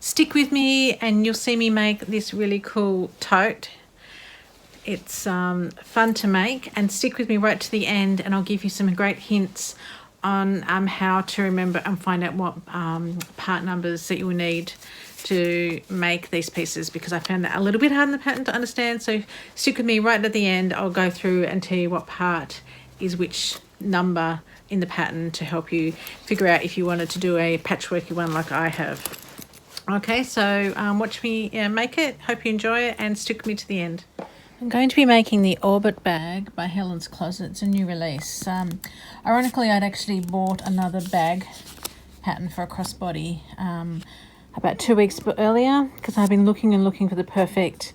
stick with me and you'll see me make this really cool tote. It's fun to make, and stick with me right to the end and I'll give you some great hints on how to remember and find out what part numbers that you will need to make these pieces, because I found that a little bit hard in the pattern to understand. So stick with me right at the end. I'll go through and tell you what part is which number in the pattern to help you figure out if you wanted to do a patchworky one like I have. Okay, so watch me make it. Hope you enjoy it and stick with me to the end. I'm going to be making the Orbit bag by Helen's Closet. It's a new release. Ironically, I'd actually bought another bag pattern for a crossbody about 2 weeks earlier, because I've been looking for the perfect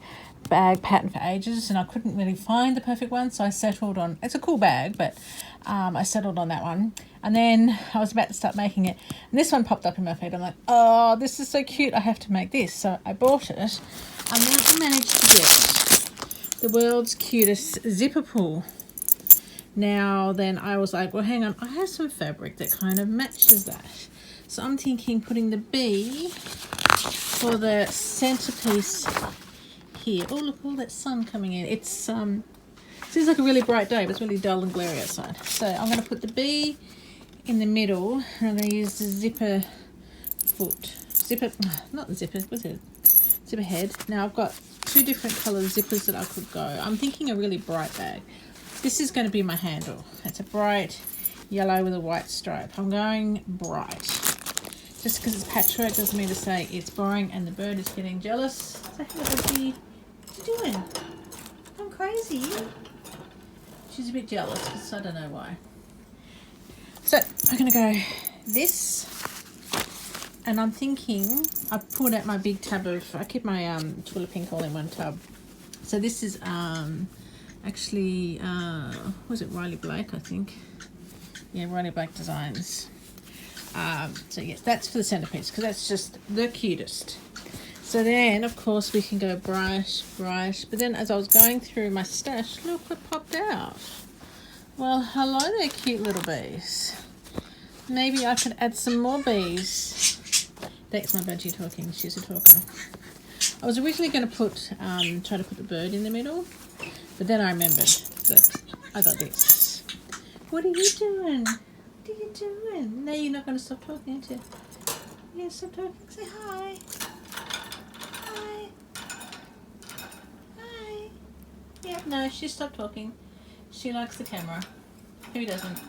bag pattern for ages and I couldn't really find the perfect one, so I settled on, it's a cool bag, but I settled on that one. And then I was about to start making it and this one popped up in my feed. I'm like, oh, this is so cute, I have to make this. So I bought it and then I managed to get the world's cutest zipper pull. Now then I was like, well, hang on, I have some fabric that kind of matches that. So I'm thinking putting the B for the centerpiece here. Oh, look, all that sun coming in. It's seems like a really bright day, but it's really dull and glary outside. So I'm going to put the B in the middle and I'm going to use the zipper foot. Not the zipper, what's it? Zipper head. Now I've got 2 different colour zippers that I could go. I'm thinking a really bright bag. This is going to be my handle. It's a bright yellow with a white stripe. I'm going bright. Just because it's patchwork doesn't mean to say it's boring, and the bird is getting jealous. So what are you doing? I'm crazy. She's a bit jealous because I don't know why. So I'm going to go this, and I'm thinking, I pulled out my big tub of, I keep my Tula Pink all in one tub. So this is actually, was it Riley Blake, I think? Yeah, Riley Blake Designs. So yes, that's for the centerpiece because that's just the cutest. So then, of course, we can go bright. But then as I was going through my stash, look what popped out. Well, hello there, cute little bees. Maybe I could add some more bees. That's my budgie talking. She's a talker. I was originally going to put, try to put the bird in the middle, but then I remembered that I got this. What are you doing? What are you doing? No, you're not going to stop talking, aren't you? Yeah, stop talking. Say hi. Hi. Hi. Yeah, no, she stopped talking. She likes the camera. Who doesn't?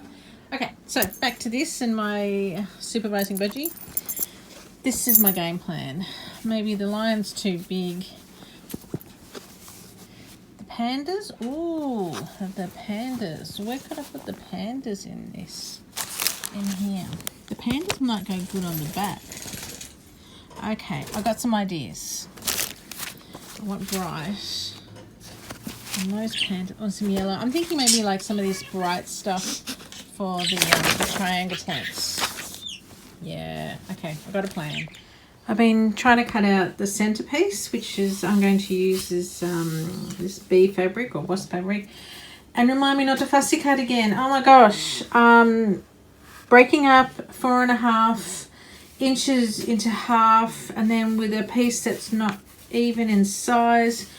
Okay, so back to this and my supervising budgie. This is my game plan. Maybe the lion's too big. The pandas? Ooh, the pandas. Where could I put the pandas in this? In here. The pandas might go good on the back. Okay, I got some ideas. I want bright. And those pandas, or some yellow. I'm thinking maybe like some of this bright stuff for the triangle points. Yeah, okay, I've got a plan. I've been trying to cut out the centerpiece, which is I'm going to use this bee fabric or wasp fabric. And remind me not to fussy cut again. Oh my gosh. Breaking up 4.5 inches into half, and then with a piece that's not even in size.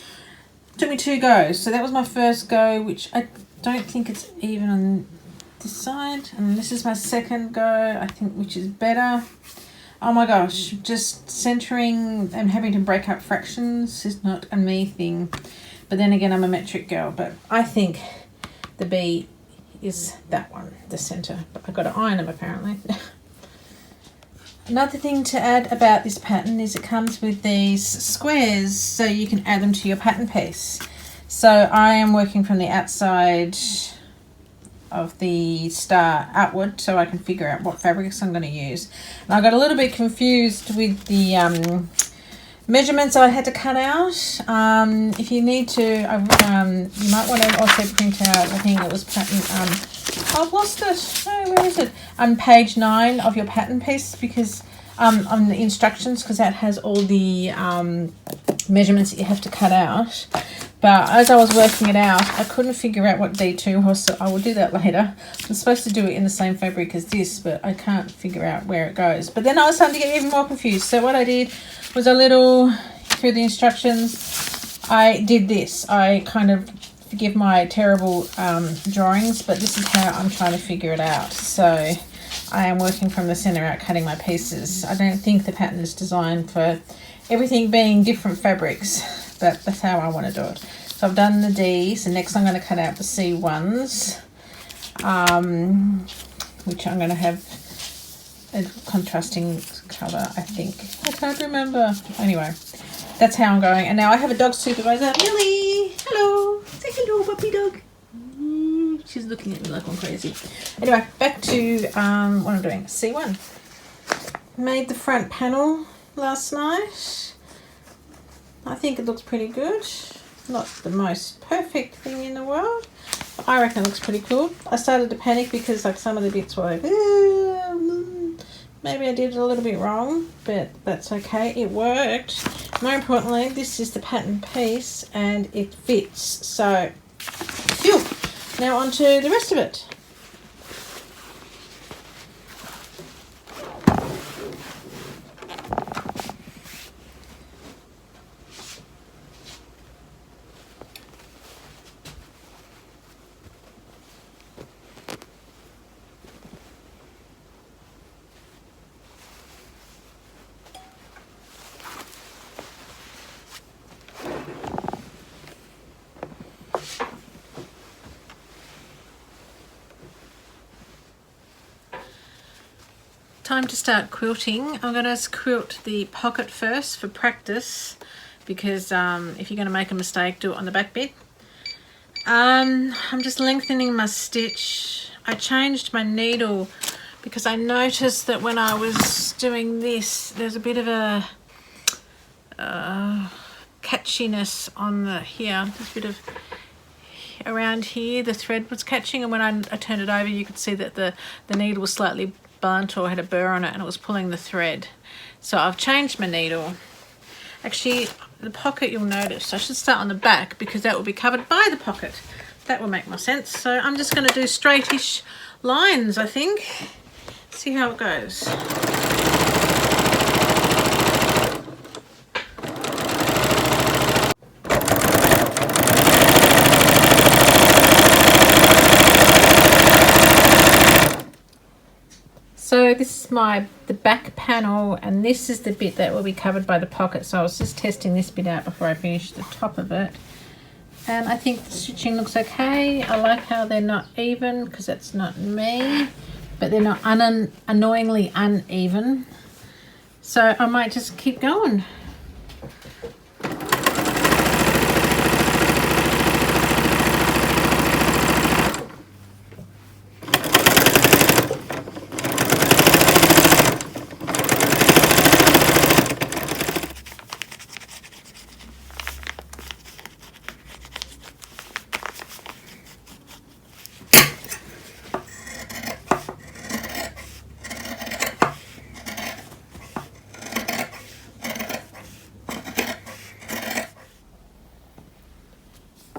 Took me 2 goes. So that was my first go, which I don't think it's even on this side. And this is my second go, I think, which is better. Oh my gosh, just centering and having to break up fractions is not a me thing. But then again, I'm a metric girl, but I think the B is that one, the center. But I've got to iron them apparently. Another thing to add about this pattern is it comes with these squares so you can add them to your pattern piece. So I am working from the outside of the star outward so I can figure out what fabrics I'm going to use. And I got a little bit confused with the measurements I had to cut out. If you need to, you might want to also print out the thing that was pattern. I've lost it. Oh, where is it? On page 9 of your pattern piece, because on the instructions, because that has all the measurements that you have to cut out. But as I was working it out, I couldn't figure out what D2 was, so I will do that later. I'm supposed to do it in the same fabric as this, but I can't figure out where it goes. But then I was starting to get even more confused. So what I did was through the instructions, I did this. I kind of, forgive my terrible drawings, but this is how I'm trying to figure it out. So I am working from the center out, cutting my pieces. I don't think the pattern is designed for everything being different fabrics. But that's how I want to do it. So I've done the D's, and next I'm going to cut out the C1s, which I'm going to have a contrasting colour, I think. I can't remember. Anyway, that's how I'm going. And now I have a dog supervisor, Millie. Hello. Say hello, puppy dog. She's looking at me like I'm crazy. Anyway, back to what I'm doing. C1. Made the front panel last night. I think it looks pretty good. Not the most perfect thing in the world, but I reckon it looks pretty cool. I started to panic because like some of the bits were like, maybe I did it a little bit wrong, but that's okay. It worked. More importantly, this is the pattern piece and it fits. So, phew. Now on to the rest of it. Time to start quilting. I'm going to quilt the pocket first for practice because if you're going to make a mistake, do it on the back bit. I'm just lengthening my stitch. I changed my needle because I noticed that when I was doing this, there's a bit of a catchiness on the here. There's a bit of around here, the thread was catching, and when I turned it over, you could see that the needle was slightly burnt or had a burr on it and it was pulling the thread. So I've changed my needle. Actually, the pocket you'll notice, I should start on the back because that will be covered by the pocket. That will make more sense. So I'm just going to do straightish lines, I think. See how it goes. So this is the back panel, and this is the bit that will be covered by the pocket. So I was just testing this bit out before I finished the top of it. And I think the stitching looks okay. I like how they're not even, because that's not me, but they're not annoyingly uneven. So I might just keep going.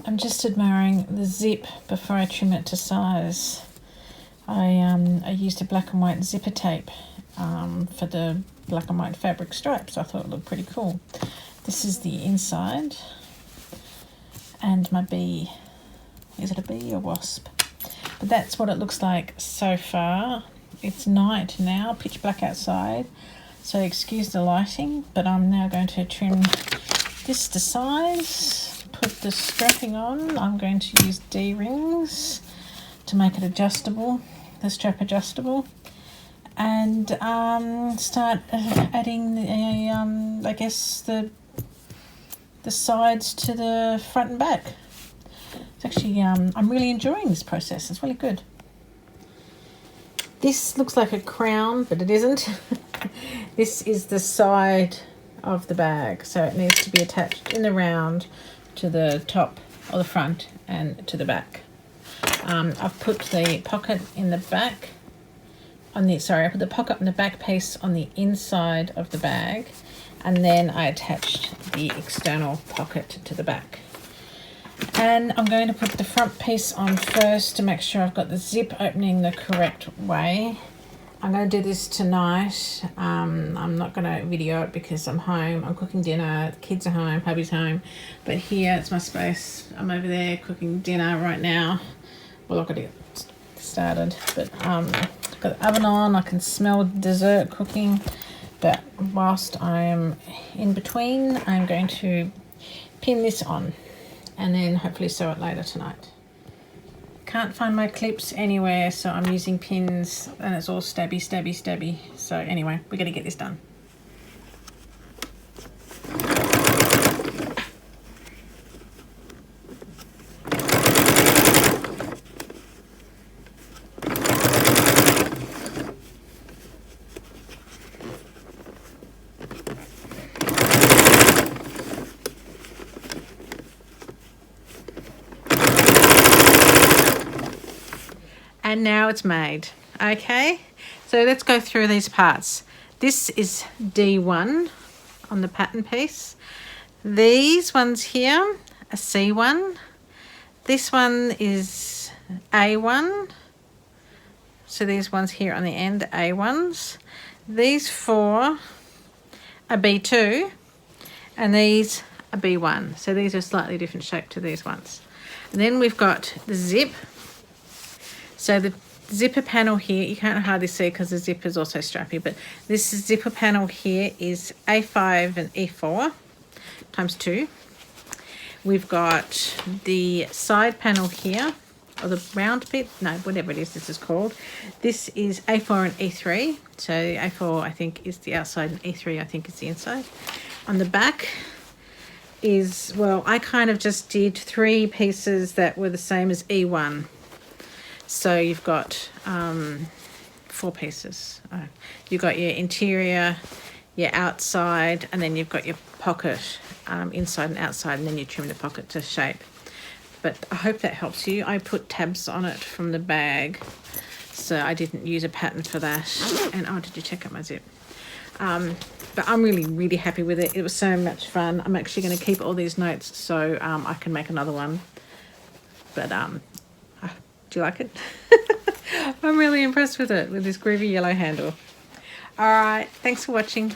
I'm just admiring the zip before I trim it to size. I used a black and white zipper tape for the black and white fabric stripes. I thought it looked pretty cool. This is the inside, and my bee. Is it a bee or wasp? But that's what it looks like so far. It's night now, pitch black outside, so excuse the lighting, but I'm now going to trim this to size. Put the strapping on. I'm going to use D-rings to make it adjustable, the strap adjustable, and start adding the, I guess the sides to the front and back. It's actually I'm really enjoying this process. It's really good. This looks like a crown, but it isn't. This is the side of the bag, so it needs to be attached in the round to the top or the front and to the back. I've put the pocket in the back I put the pocket and the back piece on the inside of the bag, and then I attached the external pocket to the back. And I'm going to put the front piece on first to make sure I've got the zip opening the correct way. I'm going to do this tonight. I'm not going to video it because I'm home. I'm cooking dinner. The kids are home. Hubby's home. But here, it's my space. I'm over there cooking dinner right now. Well, I've got to get started. But I've got the oven on. I can smell dessert cooking. But whilst I'm in between, I'm going to pin this on and then hopefully sew it later tonight. Can't find my clips anywhere, so I'm using pins and it's all stabby, stabby, stabby. So anyway, we're going to get this done. And now it's made. Okay, so let's go through these parts. This is D1 on the pattern piece. These ones here are C1. This one is A1. So these ones here on the end are A1s. These four are B2 and these are B1. So these are slightly different shape to these ones. And then we've got the zip. So the zipper panel here, you can't hardly see because the zipper is also strappy, but this zipper panel here is A5 and E4 times 2. We've got the side panel here, or the round bit, no, whatever it is this is called. This is A4 and E3. So A4 I think is the outside and E3 I think is the inside. On the back is, well, I kind of just did 3 pieces that were the same as E1. So you've got 4 pieces. You've got your interior, your outside, and then you've got your pocket, inside and outside, and then you trim the pocket to shape. But I hope that helps you. I put tabs on it from the bag, so I didn't use a pattern for that. And oh, did you check out my zip? But I'm really, really happy with it. It was so much fun. I'm actually going to keep all these notes so I can make another one. But do you like it? I'm really impressed with it, with this groovy yellow handle. All right, thanks for watching.